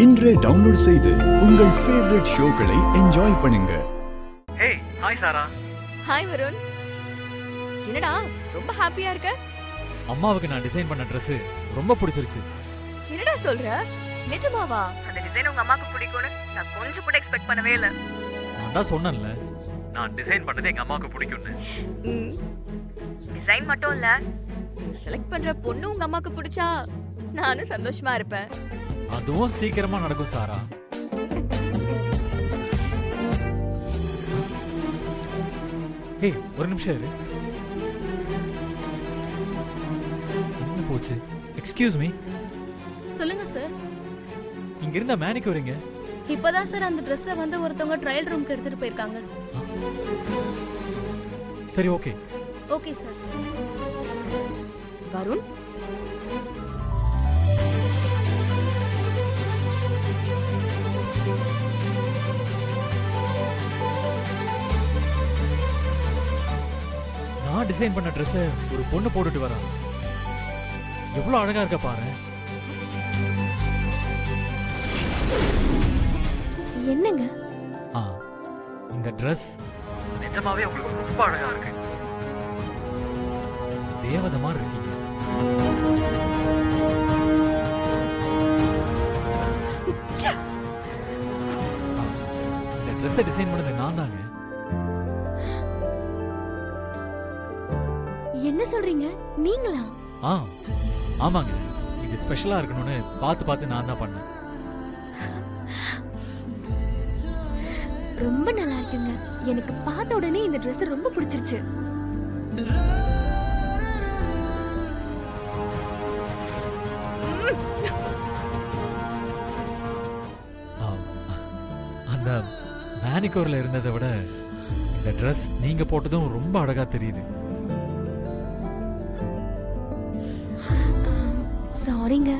இன்றே டவுன்லோட் செய்து உங்கள் ஃபேவரட் ஷோக்களை என்ஜாய் பண்ணுங்க. ஹே ஹாய் சாரா. ஹாய் வருண். என்னடா ரொம்ப ஹாப்பியா இருக்க? அம்மாவுக்கு நான் டிசைன் பண்ண Dress ரொம்ப பிடிச்சிருச்சு. என்னடா சொல்ற? நிஜமாவா? அந்த டிசைன் உங்க அம்மாக்கு பிடிக்கும்னு நான் கொஞ்சம் கூட எக்ஸ்பெக்ட் பண்ணவே இல்ல. நான் தான் சொன்னேன்ல, நான் டிசைன் பண்ணது எங்க அம்மாவுக்கு பிடிக்கும்னு. டிசைன் மட்டும் இல்ல, செலக்ட் பண்ற பொண்ணு உங்க அம்மாக்கு பிடிச்சா நானும் சந்தோஷமா இருப்பேன். அதுவும் சீக்கிரமா நடக்கும் சாரா. ஹே ஒரு நிமிஷம் இரு. எங்க போச்சு? Excuse me. சொல்லுங்க சார். இங்க இருந்த மேனிக்யூரிங்க. இப்பதான் சார் அந்த Dress-அ வந்து ஒருத்தவங்க ட்ரையல் ரூம்க்கு எடுத்துட்டு போயிருக்காங்க. சரி ஓகே. Okay sir. வருண், நான் டிசைன் பண்ண Dress-அ ஒரு பொண்ணு போட்டுட்டு வரா. எவ்வளவு அழகா இருக்க பாரு. என்னங்க? இந்த Dress நிஜமாவே உங்களுக்கு ரொம்ப அழகா இருக்கு. தேவதை மாதிரி இருக்கீங்க. இந்த Dress-அ டிசைன் பண்ணது நான் தாங்க. என்ன சொல்றீங்க? நீங்களா? ஆமாங்க. இது ஸ்பெஷலா இருக்கணும்னு பார்த்து நான் தான் பண்ணேன். ரொம்ப நல்லா இருக்குங்க. எனக்கு பார்த்த உடனே இந்த Dress ரொம்ப பிடிச்சிருச்சு. அந்த மேனிக்யூர்ல இருந்ததை விட இந்த Dress நீங்க போட்டதும் ரொம்ப அழகா தெரியுது. சாரிங்க.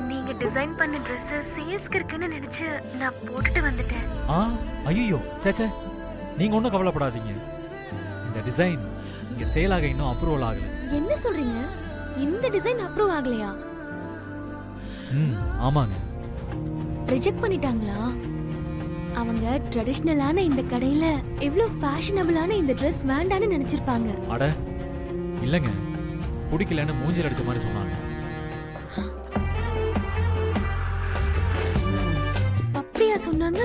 நீங்க டிசைன் பண்ண Dress சேல்ஸ்க்கு இருக்குன்னு நினைச்சு நான் போட்டுட்டு வந்துட்டேன். ஐயோ சேச்சே, நீங்க ஒன்றும் கவலைப்படாதீங்க. இந்த டிசைன் இங்க சேல் ஆக இன்னும் அப்ரூவல் ஆகல. என்ன சொல்றீங்க? இந்த டிசைன் அப்ரூவ் ஆகலையா? ஆமாங்க. ரிஜெக்ட் பண்ணிட்டாங்களா? அவங்க ட்ரெடிஷனலான இந்த கடையில எவ்வளவு ஃபேஷனபிளான இந்த Dress வேண்டான்னு நினைச்சிருப்பாங்க. அட இல்லங்க, பிடிக்கலன்னு மூஞ்சில அடிச்ச மாதிரி சொன்னாங்க. அப்படியா சொன்னாங்க?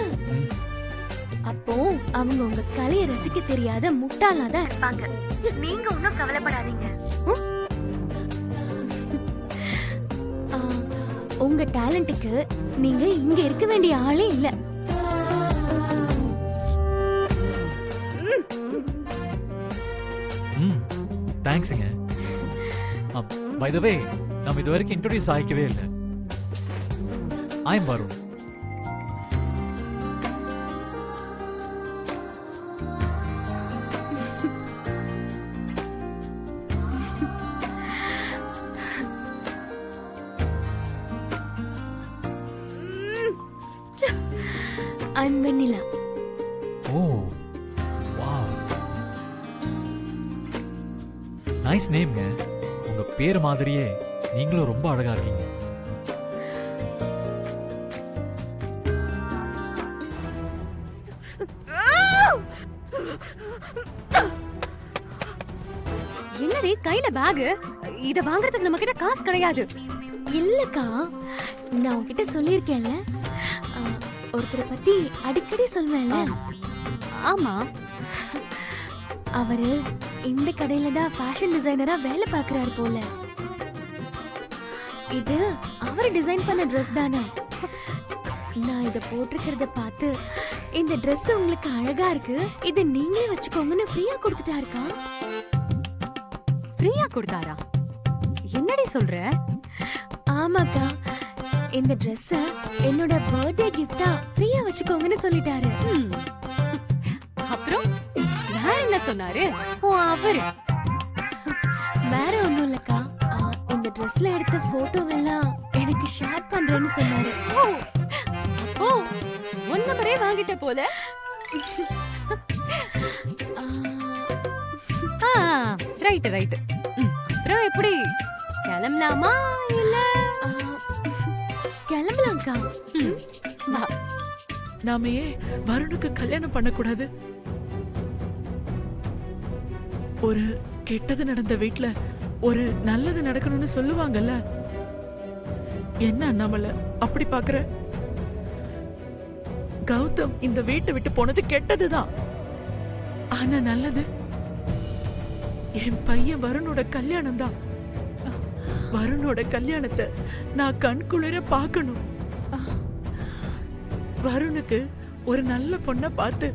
அப்போ அவங்க உங்க கலையை ரசிக்க தெரியாத முட்டாளாதான் இருப்பாங்க. நீங்க ஒன்னும் கவலைப்படாதீங்க. உங்க டேலண்ட்டுக்கு நீங்க இங்க இருக்க வேண்டிய ஆளே இல்ல. தேங்க்ஸ்ங்க. பை தி வே, நம்ம இதுவரைக்கும் இன்ட்ரோடியூஸ் ஆகிக்கவே இல்லை. I am Varun. I'm Vanilla. Oh, wow. Nice நேம்ங்க. உங்க பேர் மாதிரியே நீங்களும் ரொம்ப அழகா இருக்கீங்க. என்னடி கையில பேக்? இத வாங்குறதுக்கு நம்ம கிட்ட காசு கிடையாது. இல்லக்கா, நான் உன்கிட்ட சொல்லியிருக்கேன்ல, ஒருத்தரை பத்தி அடிக்கடி சொல்வேன்ல. ஆமா, அவரு இந்த கடையில தான் ஃபேஷன் டிசைனரா வேலை பார்க்கறாரு போல. இது அவர் டிசைன் பண்ண Dress தானே? நான் இத போட்டிருக்கிறத பார்த்து இந்த Dress உங்களுக்கு அழகா இருக்கு, இத நீங்களே வச்சுக்கோங்கன்னு ஃப்ரீயா கொடுத்துட்டாருக்கா. ஃப்ரீயா கொடுத்தாரா? என்னடி சொல்ற? ஆமாக்கா, இந்த Dress-அ என்னோட பர்த்டே கிஃப்டா ஃப்ரீயா வச்சுக்கோங்கன்னு சொல்லிட்டாரு. அப்புறம் வேற என்ன சொன்னாரு? அவரு வேற ஒண்ணும் இல்லக்கா, இந்த Dress-ல எடுத்த போட்டோவெல்லாம் எனக்கு ஷேர் பண்றேன்னு சொன்னாரு. அப்போ ஒன் நம்பரே வாங்கிட்ட போல. Right right. அப்புறம் எப்படி கிளம்பலாமா இல்ல? கிளம்பலாம்க்கா. வா. நாம ஏன் வருணுக்கு கல்யாணம் பண்ணக்கூடாது? ஒரு கெட்டது நடந்த வீட்ல ஒரு நல்லது நடக்கணும்னு சொல்லுவாங்கல்ல. என்ன நம்மள அப்படி பாக்குற? கௌதம் இந்த வீட்டை விட்டு போனது கெட்டதுதான். ஆனா நல்லது என் பையன் வருணோட கல்யாணம் தான். வருணோட கல்யாணத்தை நான் கண் குளிர பார்க்கணும். வருணுக்கு ஒரு நல்ல பொண்ண பார்த்து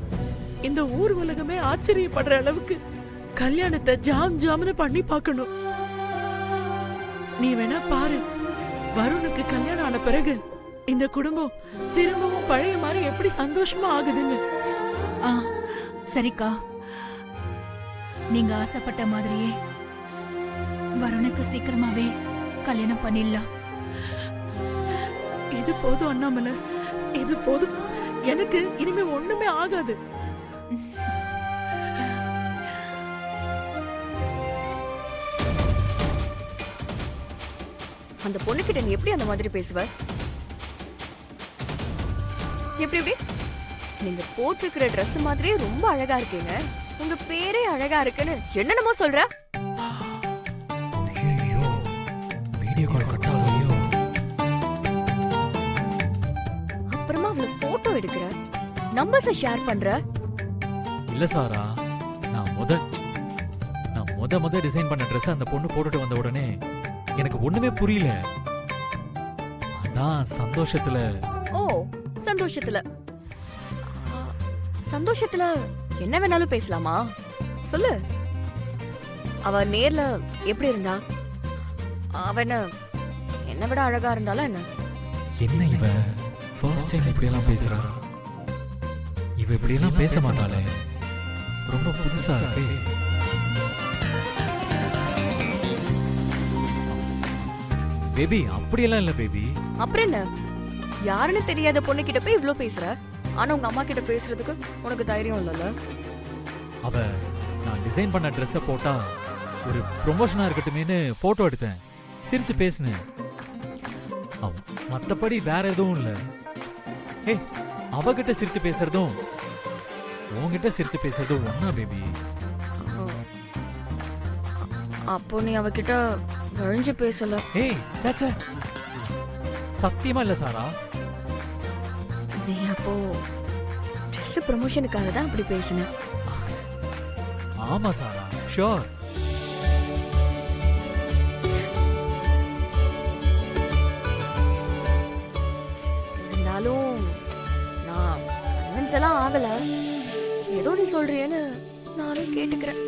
இந்த ஊர் உலகமே ஆச்சரியப்படுற அளவுக்கு கல்யாணத்தை ஜாம் ஜாம்னு பண்ணி பார்க்கணும். நீ வேணா பாரு, வருணுக்கு கல்யாணம் ஆன பிறகு இந்த குடும்பம் திரும்பவும் பழைய மாதிரி எப்படி சந்தோஷமா ஆகுதுன்னு. சரிக்கா, நீங்க ஆசைப்பட்ட மாதிரியே வருணுக்கு சீக்கிரமாவே கல்யாணம் பண்ணிடலாம். இது போதும் அண்ணாமலை, இது போதும். எனக்கு இனிமே ஒண்ணுமே ஆகாது. அந்த பொண்ணுகிட்ட நீ எப்படி அந்த மாதிரி பேசுவ? எப்படி எப்படி? நீங்க போட்டிருக்கிற Dress மாதிரியே ரொம்ப அழகா இருக்கீங்க, உங்க பேரே அழகா இருக்குன்னு என்னென்னமோ சொல்ற. ஐயோ, வீடியோ கால் கட் ஆகலையோ? அப்புறமா அவள போட்டோ எடுக்கிற, நம்பர்ஸை ஷேர் பண்ற. இல்ல சாரா, நான் முத டிசைன் பண்ண Dress அந்த பொண்ணு போட்டுட்டு வந்த உடனே எனக்கு ஒண்ணுமே புரியல. அதான் சந்தோஷத்துல. ஓ, சந்தோஷத்துல. சந்தோஷத்துல என்ன வேணாலும் பேசலாமா? சொல்லு. அவ நேர்ல எப்படி இருந்தா? அவ என்ன விட அழகா இருந்தாலும் என்ன? என்ன இவ ஃபர்ஸ்ட் டைம் இப்படி எல்லாம் பேசுறா? இவ இப்படி எல்லாம் பேச மாட்டாளே, ரொம்ப புதுசா இருக்கே. பேபி அப்படியெல்லாம் இல்ல பேபி. அப்புறம் என்ன? யாருன்னு தெரியாத பொண்ணு கிட்ட போய் இவ்ளோ பேசுற, ஆனா உங்க அம்மா கிட்ட பேசுறதுக்கு உனக்கு தைரியம் இல்லல்ல? அவ நான் டிசைன் பண்ண Dress-அ போட்டா ஒரு ப்ரொமோஷனா இருக்கட்டுமேனு போட்டோ எடுத்தேன், சிரிச்சு பேசினேன். மத்தபடி வேற எதுவும் இல்ல. ஏய், அவகிட்ட சிரிச்சு பேசுறதும் உன்கிட்ட சிரிச்சு பேசுறதும் ஒண்ணா பேபி? அப்போ நீ அவகிட்ட வழிஞ்சு பேசல. ஏய் சாச்சா, சத்தியமா இல்ல சாரா. நீ அப்போ Dress ப்ரமோஷனுக்காக தான் அப்படி பேசின. ஆமா சாரா, ஷூர். இருந்தாலும் நான் கன்வின்ஸ் எல்லாம் ஆகல. ஏதோ நீ சொல்றியேன்னு நானும் கேட்டுக்கிறேன்.